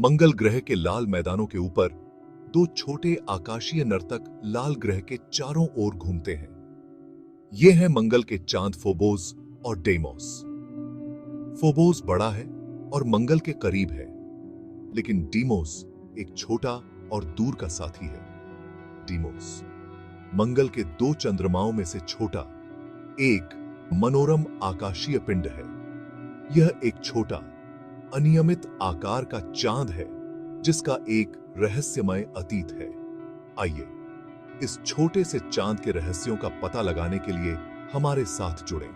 मंगल ग्रह के लाल मैदानों के ऊपर दो छोटे आकाशीय नर्तक लाल ग्रह के चारों ओर घूमते हैं। ये हैं मंगल के चांद फोबोस और डेमोस। फोबोस बड़ा है और मंगल के करीब है, लेकिन डीमोस एक छोटा और दूर का साथी है। डीमोस मंगल के दो चंद्रमाओं में से छोटा एक मनोरम आकाशीय पिंड है। यह एक छोटा अनियमित आकार का चांद है जिसका एक रहस्यमय अतीत है। आइए इस छोटे से चांद के रहस्यों का पता लगाने के लिए हमारे साथ जुड़ें।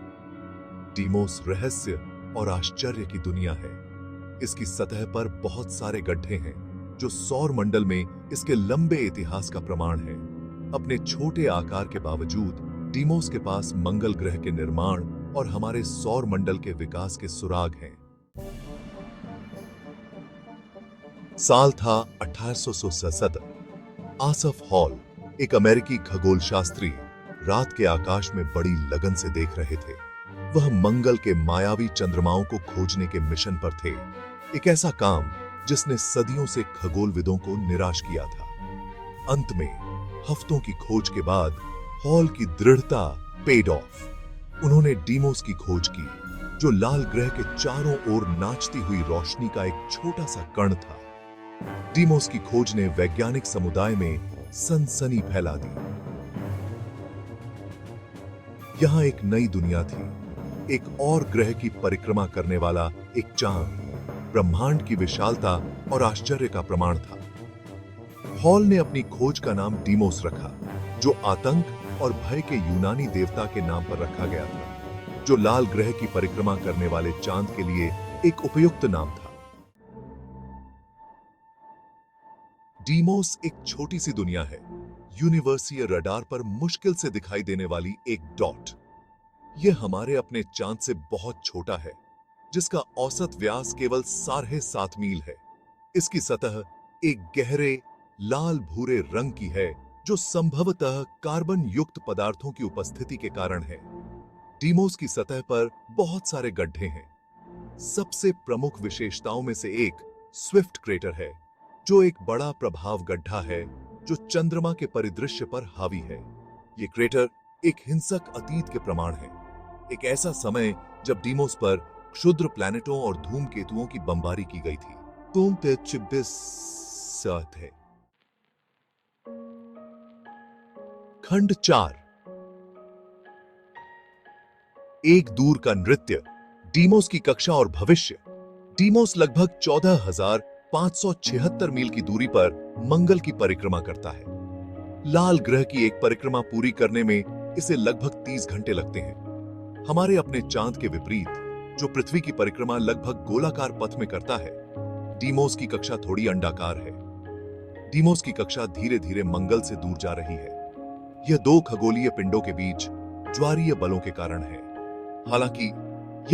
डीमोस रहस्य और आश्चर्य की दुनिया है। इसकी सतह पर बहुत सारे गड्ढे हैं जो सौर मंडल में इसके लंबे इतिहास का प्रमाण है। अपने छोटे आकार के बावजूद डीमोस के पास मंगल ग्रह के निर्माण और हमारे सौर मंडल के विकास के सुराग हैं। साल था 1867। आसफ हॉल, एक अमेरिकी खगोलशास्त्री, रात के आकाश में बड़ी लगन से देख रहे थे। वह मंगल के मायावी चंद्रमाओं को खोजने के मिशन पर थे, एक ऐसा काम जिसने सदियों से खगोलविदों को निराश किया था। अंत में हफ्तों की खोज के बाद हॉल की दृढ़ता पेड ऑफ। उन्होंने डीमोस की खोज की, जो लाल ग्रह के चारों ओर नाचती हुई रोशनी का एक छोटा सा कण था। डीमोस की खोज ने वैज्ञानिक समुदाय में सनसनी फैला दी। यहां एक नई दुनिया थी, एक और ग्रह की परिक्रमा करने वाला एक चांद, ब्रह्मांड की विशालता और आश्चर्य का प्रमाण था। हॉल ने अपनी खोज का नाम डीमोस रखा, जो आतंक और भय के यूनानी देवता के नाम पर रखा गया था, जो लाल ग्रह की परिक्रमा करने वाले चांद के लिए एक उपयुक्त नाम था। डीमोस एक छोटी सी दुनिया है, यूनिवर्सीय रडार पर मुश्किल से दिखाई देने वाली एक डॉट। यह हमारे अपने चांद से बहुत छोटा है, जिसका औसत व्यास केवल 7.5 मील है। इसकी सतह एक गहरे लाल भूरे रंग की है, जो संभवतः कार्बन युक्त पदार्थों की उपस्थिति के कारण है। डीमोस की सतह पर बहुत सारे गड्ढे हैं। सबसे प्रमुख विशेषताओं में से एक स्विफ्ट क्रेटर है, जो एक बड़ा प्रभाव गड्ढा है जो चंद्रमा के परिदृश्य पर हावी है। यह क्रेटर एक हिंसक अतीत के प्रमाण है, एक ऐसा समय जब डीमोस पर क्षुद्र प्लैनेटों और धूमकेतुओं की बमबारी की गई थी। तुम ते 26 थे। खंड 4, एक दूर का नृत्य, डीमोस की कक्षा और भविष्य। डीमोस लगभग 14,576 मील की दूरी पर मंगल की परिक्रमा करता है। लाल ग्रह की एक परिक्रमा पूरी करने में इसे लगभग 30 घंटे लगते हैं। हमारे अपने चांद के विपरीत, जो पृथ्वी की परिक्रमा लगभग गोलाकार पथ में करता है, डीमोस की कक्षा थोड़ी अंडाकार है। डीमोस की कक्षा धीरे धीरे मंगल से दूर जा रही है। यह दो खगोलीय पिंडों के बीच ज्वारीय बलों के कारण है। हालांकि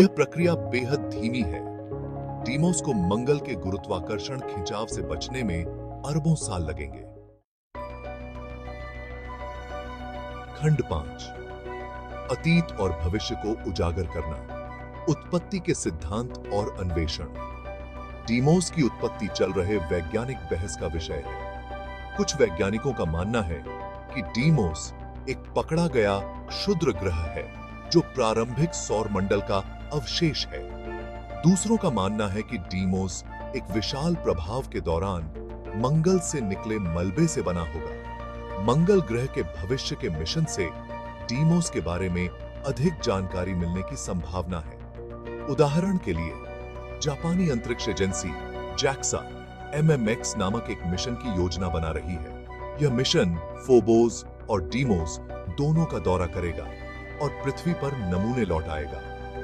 यह प्रक्रिया बेहद धीमी है। डीमोस को मंगल के गुरुत्वाकर्षण खिंचाव से बचने में अरबों साल लगेंगे। खंड 5, अतीत और भविष्य को उजागर करना, उत्पत्ति के सिद्धांत और अन्वेषण। डीमोस की उत्पत्ति चल रहे वैज्ञानिक बहस का विषय है। कुछ वैज्ञानिकों का मानना है कि डीमोस एक पकड़ा गया क्षुद्र ग्रह है, जो प्रारंभिक सौर मंडल का अवशेष है। दूसरों का मानना है कि डीमोस एक विशाल प्रभाव के दौरान मंगल से निकले मलबे से बना होगा। मंगल ग्रह के भविष्य के मिशन से डीमोस के बारे में अधिक जानकारी मिलने की संभावना है। उदाहरण के लिए, जापानी अंतरिक्ष एजेंसी जैक्सा MMX नामक एक मिशन की योजना बना रही है। यह मिशन फोबोस और डीमोस दोनों का दौरा करेगा और पृथ्वी पर नमूने लौट आएगा।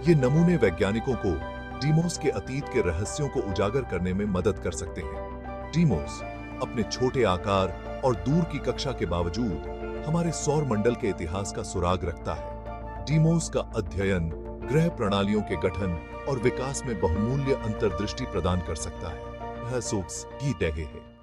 ये नमूने वैज्ञानिकों को डीमोस के अतीत के रहस्यों को उजागर करने में मदद कर सकते हैं। डीमोस अपने छोटे आकार और दूर की कक्षा के बावजूद हमारे सौर मंडल के इतिहास का सुराग रखता है। डीमोस का अध्ययन ग्रह प्रणालियों के गठन और विकास में बहुमूल्य अंतर्दृष्टि प्रदान कर सकता है। यह सूक्ष्म की है।